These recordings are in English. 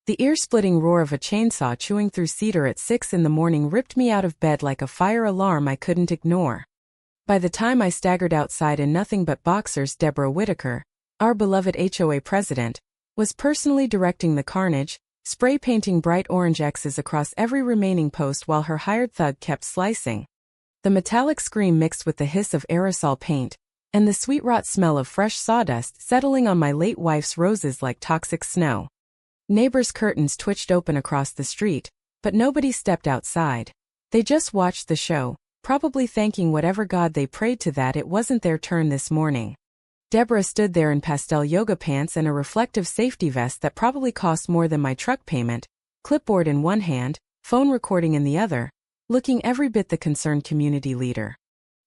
The ear-splitting roar of a chainsaw chewing through cedar at 6 in the morning ripped me out of bed like a fire alarm I couldn't ignore. By the time I staggered outside in nothing but boxers, Deborah Whitaker, our beloved HOA president, was personally directing the carnage, spray-painting bright orange X's across every remaining post while her hired thug kept slicing. The metallic scream mixed with the hiss of aerosol paint, and the sweet-rot smell of fresh sawdust settling on my late wife's roses like toxic snow. Neighbors' curtains twitched open across the street, but nobody stepped outside. They just watched the show, probably thanking whatever god they prayed to that it wasn't their turn this morning. Deborah stood there in pastel yoga pants and a reflective safety vest that probably cost more than my truck payment, clipboard in one hand, phone recording in the other, looking every bit the concerned community leader.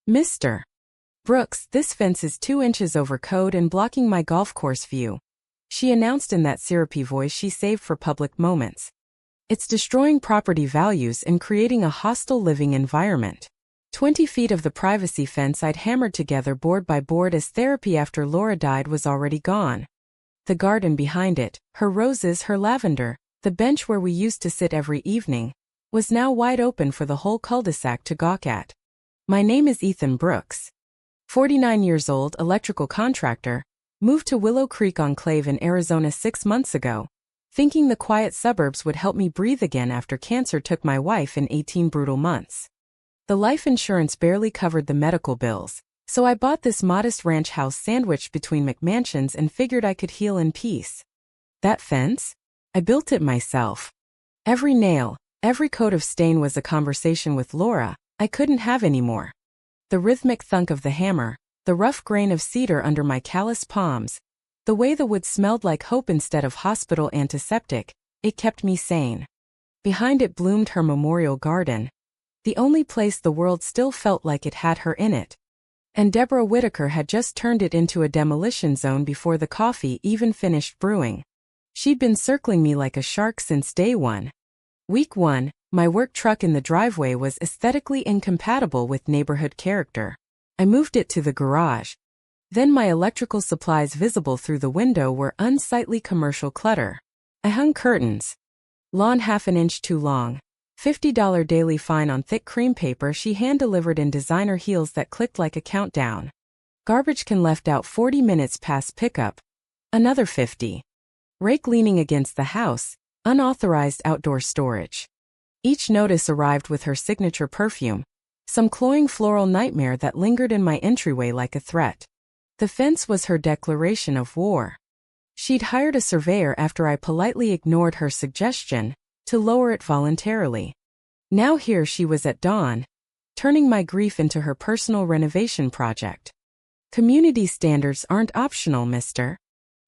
"Mr. Brooks, this fence is 2 inches over code and blocking my golf course view," she announced in that syrupy voice she saved for public moments. "It's destroying property values and creating a hostile living environment." 20 feet of the privacy fence I'd hammered together board by board as therapy after Laura died was already gone. The garden behind it, her roses, her lavender, the bench where we used to sit every evening, was now wide open for the whole cul-de-sac to gawk at. My name is Ethan Brooks. 49 years old, electrical contractor, moved to Willow Creek Enclave in Arizona 6 months ago, thinking the quiet suburbs would help me breathe again after cancer took my wife in 18 brutal months. The life insurance barely covered the medical bills, so I bought this modest ranch house sandwiched between McMansions and figured I could heal in peace. That fence? I built it myself. Every nail, every coat of stain was a conversation with Laura I couldn't have anymore. The rhythmic thunk of the hammer, the rough grain of cedar under my calloused palms, the way the wood smelled like hope instead of hospital antiseptic, it kept me sane. Behind it bloomed her memorial garden, the only place the world still felt like it had her in it. And Deborah Whitaker had just turned it into a demolition zone before the coffee even finished brewing. She'd been circling me like a shark since day one. Week 1, my work truck in the driveway was aesthetically incompatible with neighborhood character. I moved it to the garage. Then my electrical supplies visible through the window were unsightly commercial clutter. I hung curtains. Lawn half an inch too long. $50 daily fine on thick cream paper she hand-delivered in designer heels that clicked like a countdown. Garbage can left out 40 minutes past pickup. Another 50. Rake leaning against the house. Unauthorized outdoor storage. Each notice arrived with her signature perfume, some cloying floral nightmare that lingered in my entryway like a threat. The fence was her declaration of war. She'd hired a surveyor after I politely ignored her suggestion to lower it voluntarily. Now here she was at dawn, turning my grief into her personal renovation project. "Community standards aren't optional, Mr.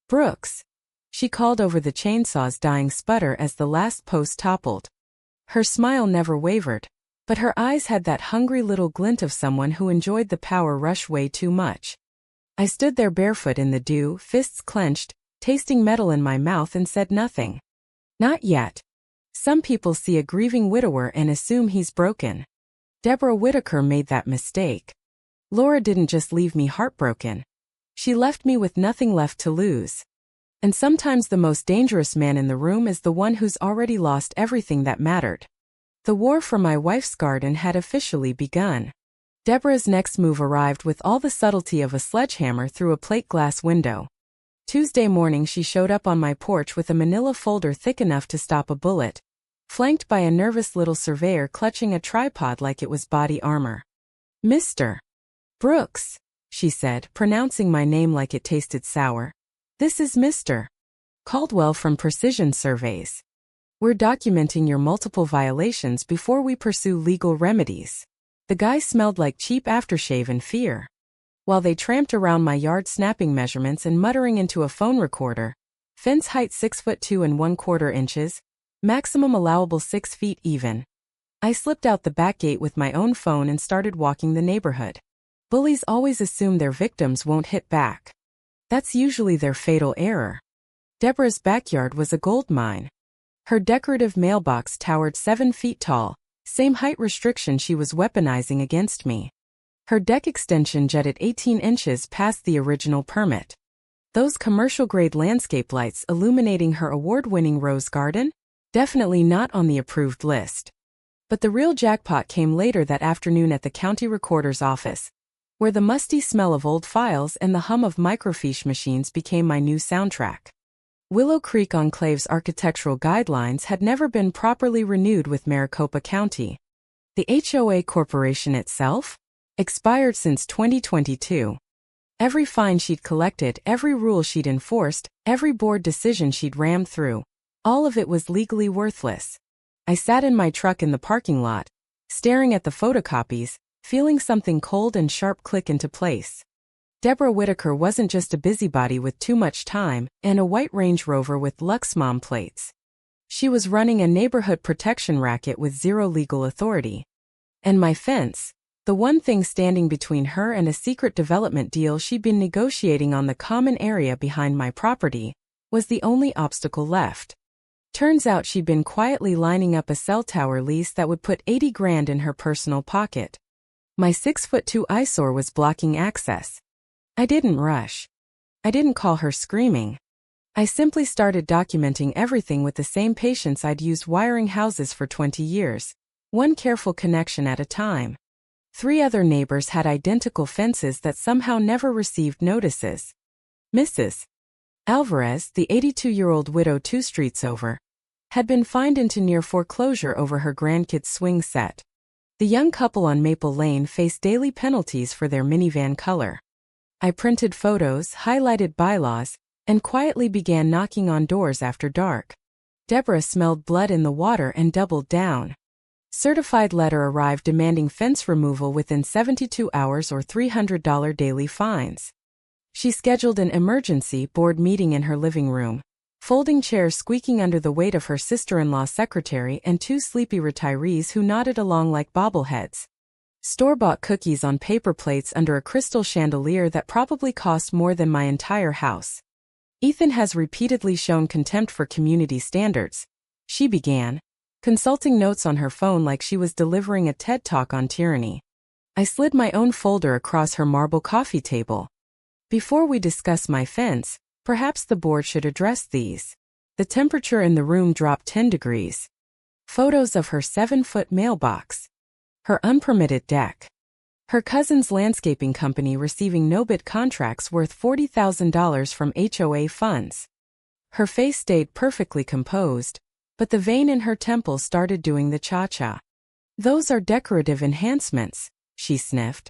Brooks," she called over the chainsaw's dying sputter as the last post toppled. Her smile never wavered, but her eyes had that hungry little glint of someone who enjoyed the power rush way too much. I stood there barefoot in the dew, fists clenched, tasting metal in my mouth and said nothing. Not yet. Some people see a grieving widower and assume he's broken. Deborah Whitaker made that mistake. Laura didn't just leave me heartbroken. She left me with nothing left to lose. And sometimes the most dangerous man in the room is the one who's already lost everything that mattered. The war for my wife's garden had officially begun. Deborah's next move arrived with all the subtlety of a sledgehammer through a plate glass window. Tuesday morning she showed up on my porch with a manila folder thick enough to stop a bullet, flanked by a nervous little surveyor clutching a tripod like it was body armor. "Mr. Brooks," she said, pronouncing my name like it tasted sour. "This is Mr. Caldwell from Precision Surveys. We're documenting your multiple violations before we pursue legal remedies." The guy smelled like cheap aftershave and fear. While they tramped around my yard snapping measurements and muttering into a phone recorder, fence height 6'2 1/4 inches, maximum allowable 6 feet even. I slipped out the back gate with my own phone and started walking the neighborhood. Bullies always assume their victims won't hit back. That's usually their fatal error. Deborah's backyard was a gold mine. Her decorative mailbox towered 7 feet tall, same height restriction she was weaponizing against me. Her deck extension jutted 18 inches past the original permit. Those commercial-grade landscape lights illuminating her award-winning rose garden? Definitely not on the approved list. But the real jackpot came later that afternoon at the county recorder's office, where the musty smell of old files and the hum of microfiche machines became my new soundtrack. Willow Creek Enclave's architectural guidelines had never been properly renewed with Maricopa County. The HOA corporation itself? Expired since 2022. Every fine she'd collected, every rule she'd enforced, every board decision she'd rammed through, all of it was legally worthless. I sat in my truck in the parking lot, staring at the photocopies, feeling something cold and sharp click into place. Deborah Whitaker wasn't just a busybody with too much time and a white Range Rover with Luxmom plates. She was running a neighborhood protection racket with zero legal authority. And my fence, the one thing standing between her and a secret development deal she'd been negotiating on the common area behind my property, was the only obstacle left. Turns out she'd been quietly lining up a cell tower lease that would put $80,000 in her personal pocket. My 6'2" eyesore was blocking access. I didn't rush. I didn't call her screaming. I simply started documenting everything with the same patience I'd used wiring houses for 20 years, one careful connection at a time. 3 other neighbors had identical fences that somehow never received notices. Mrs. Alvarez, the 82-year-old widow 2 streets over, had been fined into near foreclosure over her grandkids' swing set. The young couple on Maple Lane faced daily penalties for their minivan color. I printed photos, highlighted bylaws, and quietly began knocking on doors after dark. Deborah smelled blood in the water and doubled down. Certified letter arrived demanding fence removal within 72 hours or $300 daily fines. She scheduled an emergency board meeting in her living room, folding chairs squeaking under the weight of her sister-in-law secretary and 2 sleepy retirees who nodded along like bobbleheads. Store-bought cookies on paper plates under a crystal chandelier that probably cost more than my entire house. Ethan has repeatedly shown contempt for community standards, she began, consulting notes on her phone like she was delivering a TED Talk on tyranny. I slid my own folder across her marble coffee table. Before we discuss my fence, perhaps the board should address these. The temperature in the room dropped 10 degrees. Photos of her 7-foot mailbox. Her unpermitted deck. Her cousin's landscaping company receiving no-bid contracts worth $40,000 from HOA funds. Her face stayed perfectly composed, but the vein in her temple started doing the cha-cha. "Those are decorative enhancements," she sniffed.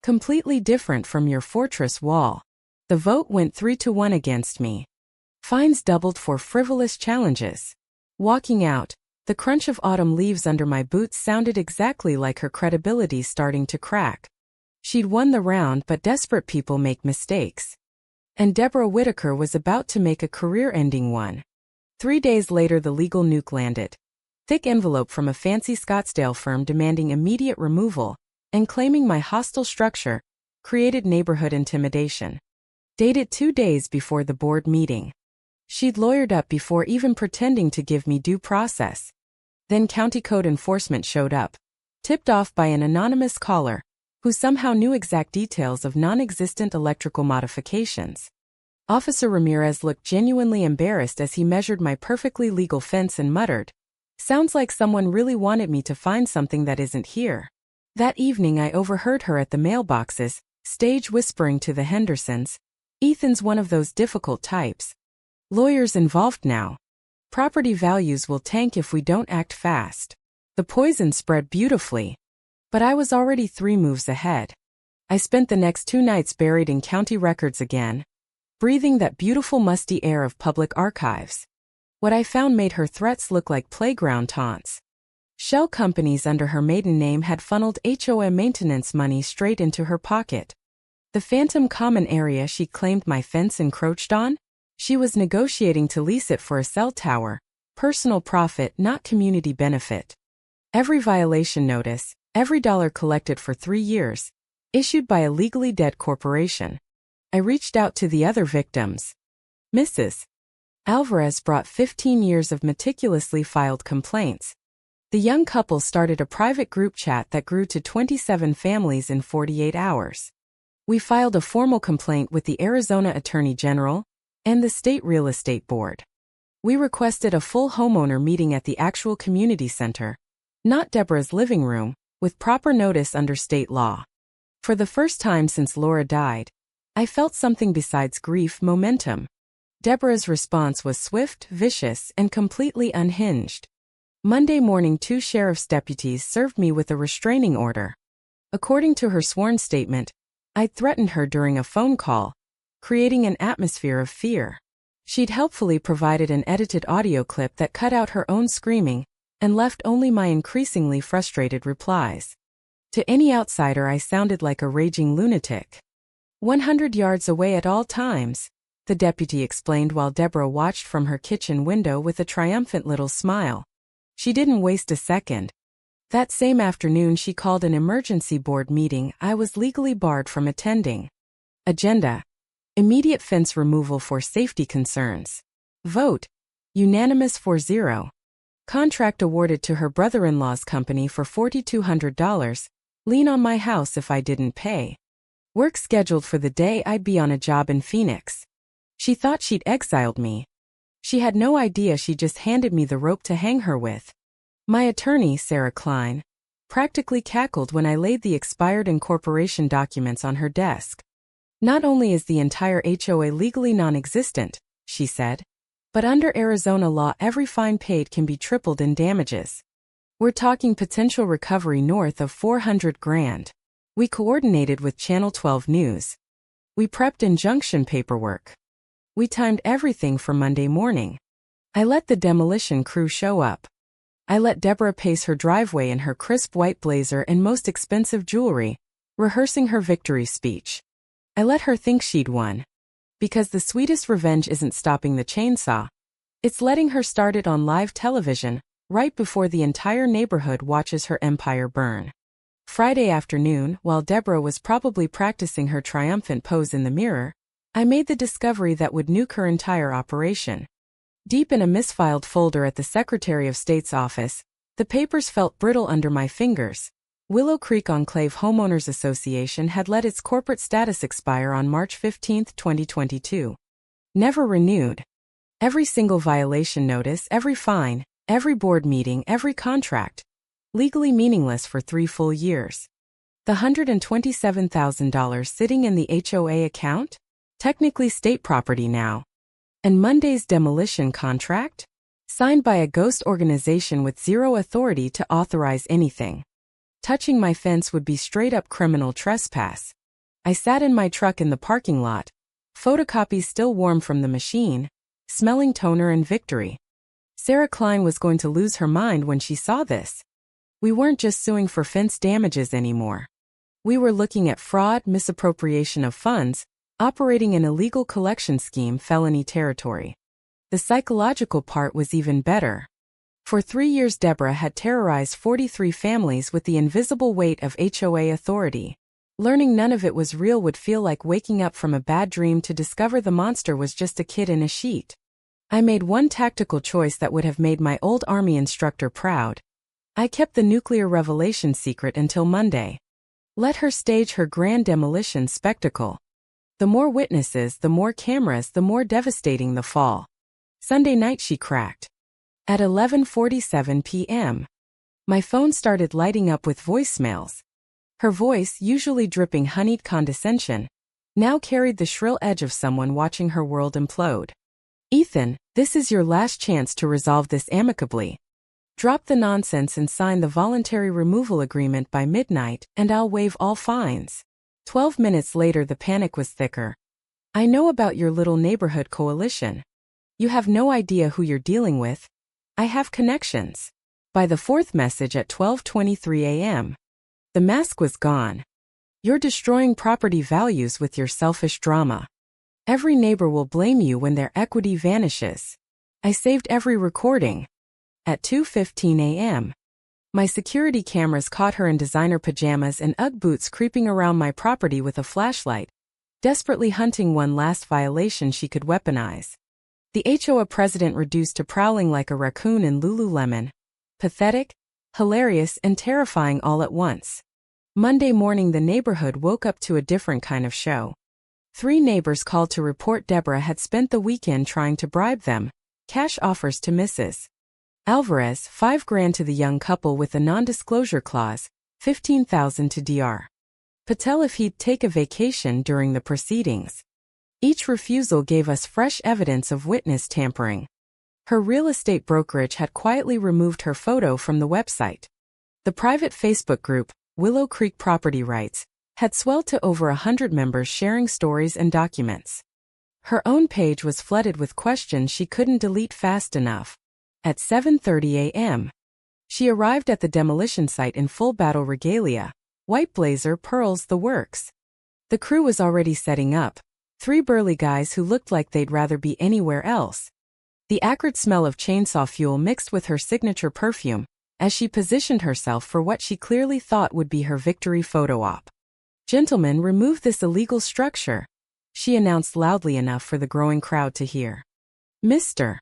"Completely different from your fortress wall." The vote went 3-1 against me. Fines doubled for frivolous challenges. Walking out, the crunch of autumn leaves under my boots sounded exactly like her credibility starting to crack. She'd won the round, but desperate people make mistakes. And Deborah Whitaker was about to make a career-ending one. 3 days later the legal nuke landed. Thick envelope from a fancy Scottsdale firm demanding immediate removal and claiming my hostile structure created neighborhood intimidation. Dated 2 days before the board meeting. She'd lawyered up before even pretending to give me due process. Then county code enforcement showed up, tipped off by an anonymous caller, who somehow knew exact details of non-existent electrical modifications. Officer Ramirez looked genuinely embarrassed as he measured my perfectly legal fence and muttered, "Sounds like someone really wanted me to find something that isn't here." That evening I overheard her at the mailboxes, stage whispering to the Hendersons, "Ethan's one of those difficult types. Lawyers involved now. Property values will tank if we don't act fast." The poison spread beautifully. But I was already 3 moves ahead. I spent the next 2 nights buried in county records again, breathing that beautiful musty air of public archives. What I found made her threats look like playground taunts. Shell companies under her maiden name had funneled HOA maintenance money straight into her pocket. The phantom common area she claimed my fence encroached on? She was negotiating to lease it for a cell tower, personal profit, not community benefit. Every violation notice, every dollar collected for 3 years, issued by a legally dead corporation. I reached out to the other victims. Mrs. Alvarez brought 15 years of meticulously filed complaints. The young couple started a private group chat that grew to 27 families in 48 hours. We filed a formal complaint with the Arizona Attorney General and the State Real Estate Board. We requested a full homeowner meeting at the actual community center, not Deborah's living room, with proper notice under state law. For the first time since Laura died, I felt something besides grief momentum. Deborah's response was swift, vicious, and completely unhinged. Monday morning, 2 sheriff's deputies served me with a restraining order. According to her sworn statement, I'd threatened her during a phone call, creating an atmosphere of fear. She'd helpfully provided an edited audio clip that cut out her own screaming and left only my increasingly frustrated replies. To any outsider, I sounded like a raging lunatic. 100 yards away at all times, the deputy explained while Deborah watched from her kitchen window with a triumphant little smile. She didn't waste a second. That same afternoon, she called an emergency board meeting I was legally barred from attending. Agenda: immediate fence removal for safety concerns. Vote: unanimous 4-0. Contract awarded to her brother-in-law's company for $4,200. Lien on my house if I didn't pay. Work scheduled for the day I'd be on a job in Phoenix. She thought she'd exiled me. She had no idea she just handed me the rope to hang her with. My attorney, Sarah Klein, practically cackled when I laid the expired incorporation documents on her desk. Not only is the entire HOA legally non-existent, she said, but under Arizona law every fine paid can be tripled in damages. We're talking potential recovery north of $400,000. We coordinated with Channel 12 News. We prepped injunction paperwork. We timed everything for Monday morning. I let the demolition crew show up. I let Deborah pace her driveway in her crisp white blazer and most expensive jewelry, rehearsing her victory speech. I let her think she'd won. Because the sweetest revenge isn't stopping the chainsaw. It's letting her start it on live television, right before the entire neighborhood watches her empire burn. Friday afternoon, while Deborah was probably practicing her triumphant pose in the mirror, I made the discovery that would nuke her entire operation. Deep in a misfiled folder at the Secretary of State's office, the papers felt brittle under my fingers. Willow Creek Enclave Homeowners Association had let its corporate status expire on March 15, 2022. Never renewed. Every single violation notice, every fine, every board meeting, every contract. Legally meaningless for 3 full years. The $127,000 sitting in the HOA account? Technically state property now. And Monday's demolition contract? Signed by a ghost organization with zero authority to authorize anything. Touching my fence would be straight-up criminal trespass. I sat in my truck in the parking lot, photocopies still warm from the machine, smelling toner and victory. Sarah Klein was going to lose her mind when she saw this. We weren't just suing for fence damages anymore. We were looking at fraud, misappropriation of funds, operating an illegal collection scheme, felony territory. The psychological part was even better. For 3 years, Deborah had terrorized 43 families with the invisible weight of HOA authority. Learning none of it was real would feel like waking up from a bad dream to discover the monster was just a kid in a sheet. I made one tactical choice that would have made my old Army instructor proud. I kept the nuclear revelation secret until Monday. Let her stage her grand demolition spectacle. The more witnesses, the more cameras, the more devastating the fall. Sunday night she cracked. At 11:47 p.m. My phone started lighting up with voicemails. Her voice, usually dripping honeyed condescension, now carried the shrill edge of someone watching her world implode. Ethan, this is your last chance to resolve this amicably. Drop the nonsense and sign the voluntary removal agreement by midnight, and I'll waive all fines. 12 minutes later, the panic was thicker. I know about your little neighborhood coalition. You have no idea who you're dealing with. I have connections. By the 4th message at 12:23 a.m., the mask was gone. You're destroying property values with your selfish drama. Every neighbor will blame you when their equity vanishes. I saved every recording. At 2:15 a.m., my security cameras caught her in designer pajamas and Ugg boots creeping around my property with a flashlight, desperately hunting one last violation she could weaponize. The HOA president reduced to prowling like a raccoon in Lululemon. Pathetic, hilarious, and terrifying all at once. Monday morning the neighborhood woke up to a different kind of show. 3 neighbors called to report Deborah had spent the weekend trying to bribe them. Cash offers to Mrs. Alvarez, $5,000 to the young couple with a non-disclosure clause, $15,000 to Dr. Patel if he'd take a vacation during the proceedings. Each refusal gave us fresh evidence of witness tampering. Her real estate brokerage had quietly removed her photo from the website. The private Facebook group, Willow Creek Property Rights, had swelled to over 100 members sharing stories and documents. Her own page was flooded with questions she couldn't delete fast enough. At 7:30 a.m., she arrived at the demolition site in full battle regalia, white blazer, pearls, the works. The crew was already setting up, 3 burly guys who looked like they'd rather be anywhere else. The acrid smell of chainsaw fuel mixed with her signature perfume, as she positioned herself for what she clearly thought would be her victory photo op. "Gentlemen, remove this illegal structure," she announced loudly enough for the growing crowd to hear. Mr.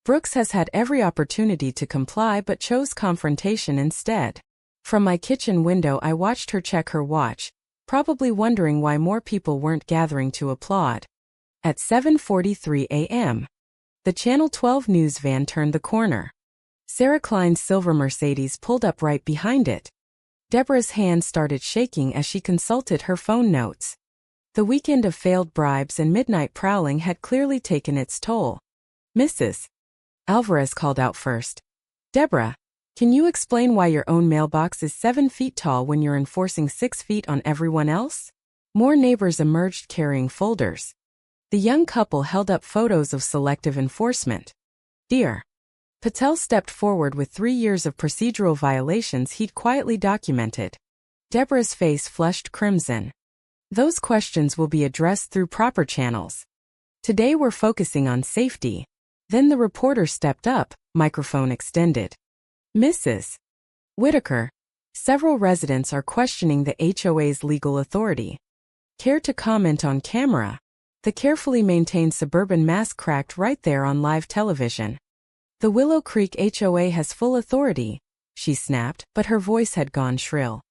Brooks has had every opportunity to comply but chose confrontation instead. From my kitchen window I watched her check her watch, probably wondering why more people weren't gathering to applaud. At 7:43 a.m., the Channel 12 news van turned the corner. Sarah Klein's silver Mercedes pulled up right behind it. Deborah's hand started shaking as she consulted her phone notes. The weekend of failed bribes and midnight prowling had clearly taken its toll. Mrs. Alvarez called out first. "Deborah, can you explain why your own mailbox is 7 feet tall when you're enforcing 6 feet on everyone else?" More neighbors emerged carrying folders. The young couple held up photos of selective enforcement. Dr. Patel stepped forward with 3 years of procedural violations he'd quietly documented. Deborah's face flushed crimson. "Those questions will be addressed through proper channels. Today we're focusing on safety." Then the reporter stepped up, microphone extended. "Mrs. Whitaker, several residents are questioning the HOA's legal authority. Care to comment on camera?" The carefully maintained suburban mask cracked right there on live television. "The Willow Creek HOA has full authority," she snapped, but her voice had gone shrill.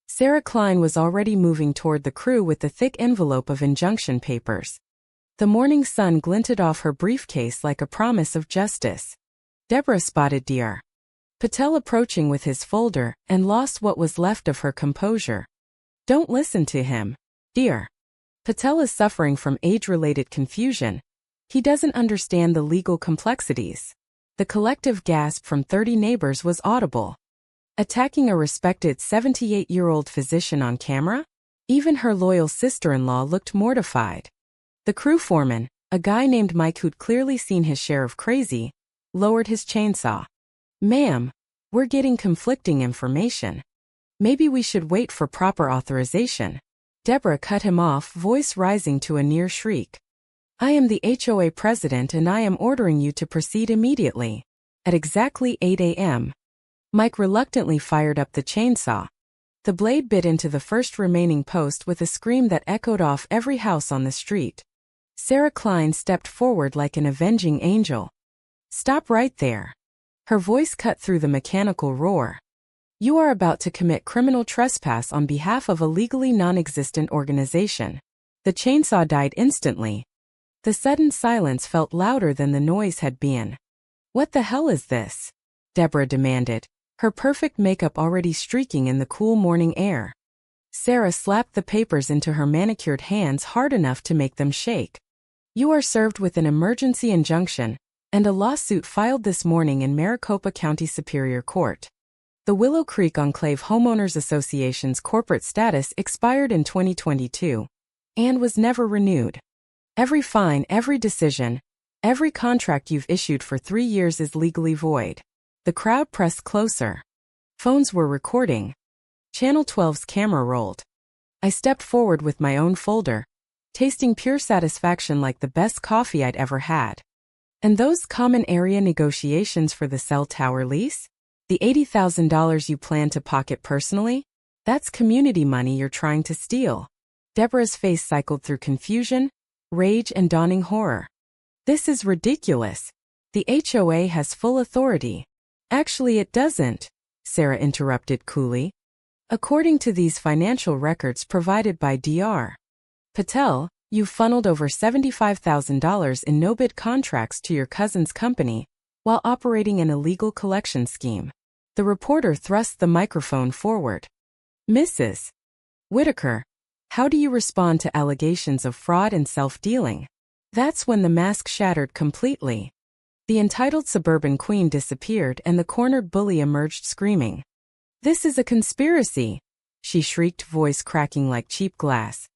Sarah Klein was already moving toward the crew with the thick envelope of injunction papers. The morning sun glinted off her briefcase like a promise of justice. Deborah spotted Dr. Patel approaching with his folder and lost what was left of her composure. "Don't listen to him. Dr. Patel is suffering from age-related confusion. He doesn't understand the legal complexities." The collective gasp from 30 neighbors was audible. Attacking a respected 78-year-old physician on camera? Even her loyal sister-in-law looked mortified. The crew foreman, a guy named Mike who'd clearly seen his share of crazy, lowered his chainsaw. "Ma'am, we're getting conflicting information. Maybe we should wait for proper authorization." Deborah cut him off, voice rising to a near shriek. "I am the HOA president and I am ordering you to proceed immediately." At exactly 8 a.m., Mike reluctantly fired up the chainsaw. The blade bit into the first remaining post with a scream that echoed off every house on the street. Sarah Klein stepped forward like an avenging angel. "Stop right there." Her voice cut through the mechanical roar. "You are about to commit criminal trespass on behalf of a legally non-existent organization." The chainsaw died instantly. The sudden silence felt louder than the noise had been. "What the hell is this?" Deborah demanded, her perfect makeup already streaking in the cool morning air. Sarah slapped the papers into her manicured hands hard enough to make them shake. "You are served with an emergency injunction and a lawsuit filed this morning in Maricopa County Superior Court." The Willow Creek Enclave Homeowners Association's corporate status expired in 2022 and was never renewed. "Every fine, every decision, every contract you've issued for 3 years is legally void." The crowd pressed closer. Phones were recording. Channel 12's camera rolled. I stepped forward with my own folder, tasting pure satisfaction like the best coffee I'd ever had. "And those common area negotiations for the cell tower lease? The $80,000 you plan to pocket personally? That's community money you're trying to steal." Deborah's face cycled through confusion, rage, and dawning horror. "This is ridiculous. The HOA has full authority." "Actually, it doesn't," Sarah interrupted coolly. According to these financial records provided by Dr. Patel, you've funneled over $75,000 in no-bid contracts to your cousin's company while operating an illegal collection scheme. The reporter thrust the microphone forward. Mrs. Whitaker, how do you respond to allegations of fraud and self-dealing? That's when the mask shattered completely. The entitled suburban queen disappeared and the cornered bully emerged screaming. This is a conspiracy, she shrieked, voice cracking like cheap glass.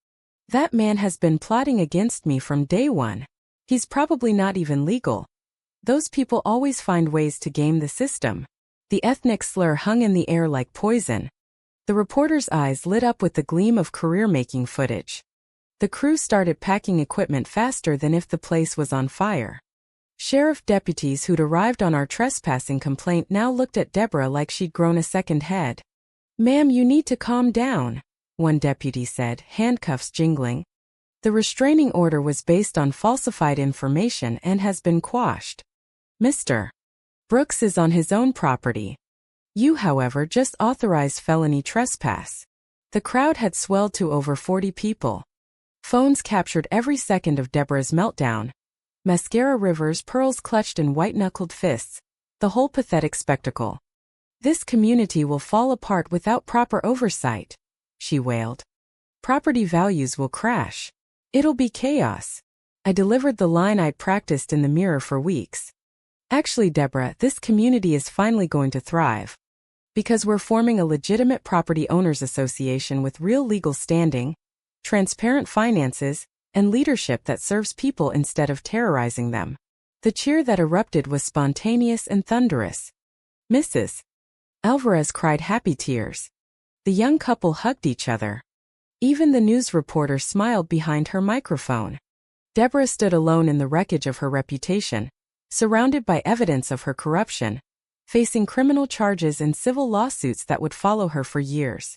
That man has been plotting against me from day one. He's probably not even legal. Those people always find ways to game the system. The ethnic slur hung in the air like poison. The reporter's eyes lit up with the gleam of career-making footage. The crew started packing equipment faster than if the place was on fire. Sheriff deputies who'd arrived on our trespassing complaint now looked at Deborah like she'd grown a second head. "Ma'am, you need to calm down," one deputy said, handcuffs jingling. "The restraining order was based on falsified information and has been quashed. Mr. Brooks is on his own property. You, however, just authorized felony trespass." The crowd had swelled to over 40 people. Phones captured every second of Deborah's meltdown. Mascara rivers, pearls clutched in white-knuckled fists, the whole pathetic spectacle. "This community will fall apart without proper oversight," she wailed. "Property values will crash. It'll be chaos." I delivered the line I'd practiced in the mirror for weeks. "Actually, Deborah, this community is finally going to thrive. Because we're forming a legitimate property owners association with real legal standing, transparent finances, and leadership that serves people instead of terrorizing them." The cheer that erupted was spontaneous and thunderous. Mrs. Alvarez cried happy tears. The young couple hugged each other. Even the news reporter smiled behind her microphone. Deborah stood alone in the wreckage of her reputation, surrounded by evidence of her corruption, facing criminal charges and civil lawsuits that would follow her for years.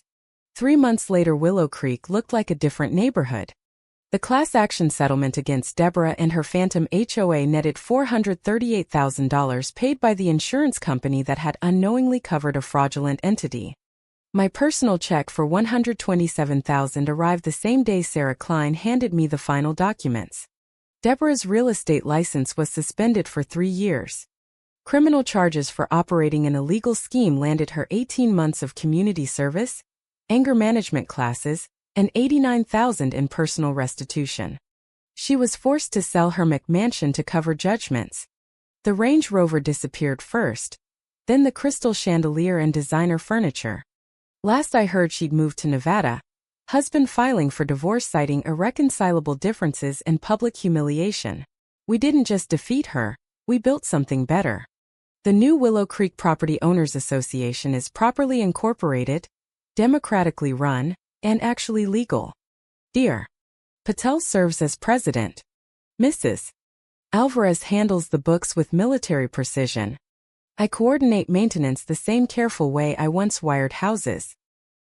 3 months later, Willow Creek looked like a different neighborhood. The class action settlement against Deborah and her phantom HOA netted $438,000 paid by the insurance company that had unknowingly covered a fraudulent entity. My personal check for $127,000 arrived the same day Sarah Klein handed me the final documents. Deborah's real estate license was suspended for 3 years. Criminal charges for operating an illegal scheme landed her 18 months of community service, anger management classes, and $89,000 in personal restitution. She was forced to sell her McMansion to cover judgments. The Range Rover disappeared first, then the crystal chandelier and designer furniture. Last I heard, she'd moved to Nevada, husband filing for divorce citing irreconcilable differences and public humiliation. We didn't just defeat her, we built something better. The new Willow Creek Property Owners Association is properly incorporated, democratically run, and actually legal. Dr. Patel serves as president. Mrs. Alvarez handles the books with military precision. I coordinate maintenance the same careful way I once wired houses.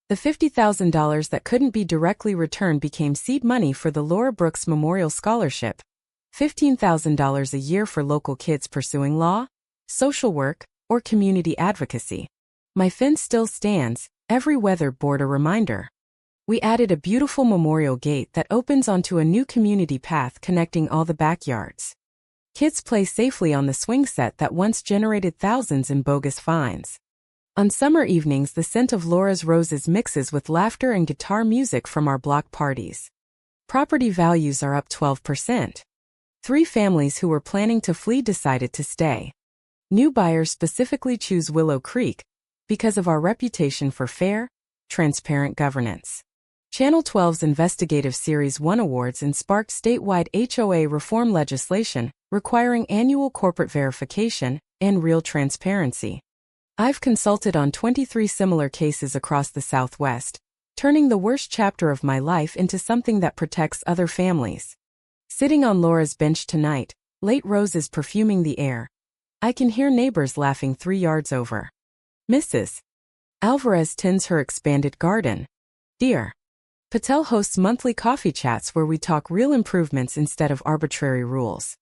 The $50,000 that couldn't be directly returned became seed money for the Laura Brooks Memorial Scholarship, $15,000 a year for local kids pursuing law, social work, or community advocacy. My fence still stands, every weatherboard a reminder. We added a beautiful memorial gate that opens onto a new community path connecting all the backyards. Kids play safely on the swing set that once generated thousands in bogus fines. On summer evenings, the scent of Laura's roses mixes with laughter and guitar music from our block parties. Property values are up 12%. 3 families who were planning to flee decided to stay. New buyers specifically choose Willow Creek because of our reputation for fair, transparent governance. Channel 12's investigative series won awards and sparked statewide HOA reform legislation requiring annual corporate verification and real transparency. I've consulted on 23 similar cases across the Southwest, turning the worst chapter of my life into something that protects other families. Sitting on Laura's bench tonight, late roses perfuming the air, I can hear neighbors laughing 3 yards over. Mrs. Alvarez tends her expanded garden. Dr. Patel hosts monthly coffee chats where we talk real improvements instead of arbitrary rules.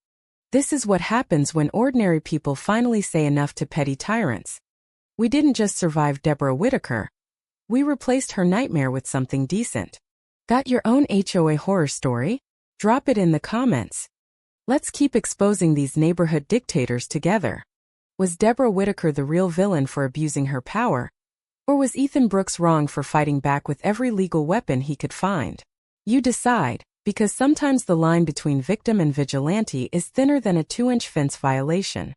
This is what happens when ordinary people finally say enough to petty tyrants. We didn't just survive Deborah Whitaker. We replaced her nightmare with something decent. Got your own HOA horror story? Drop it in the comments. Let's keep exposing these neighborhood dictators together. Was Deborah Whitaker the real villain for abusing her power? Or was Ethan Brooks wrong for fighting back with every legal weapon he could find? You decide, because sometimes the line between victim and vigilante is thinner than a 2-inch fence violation.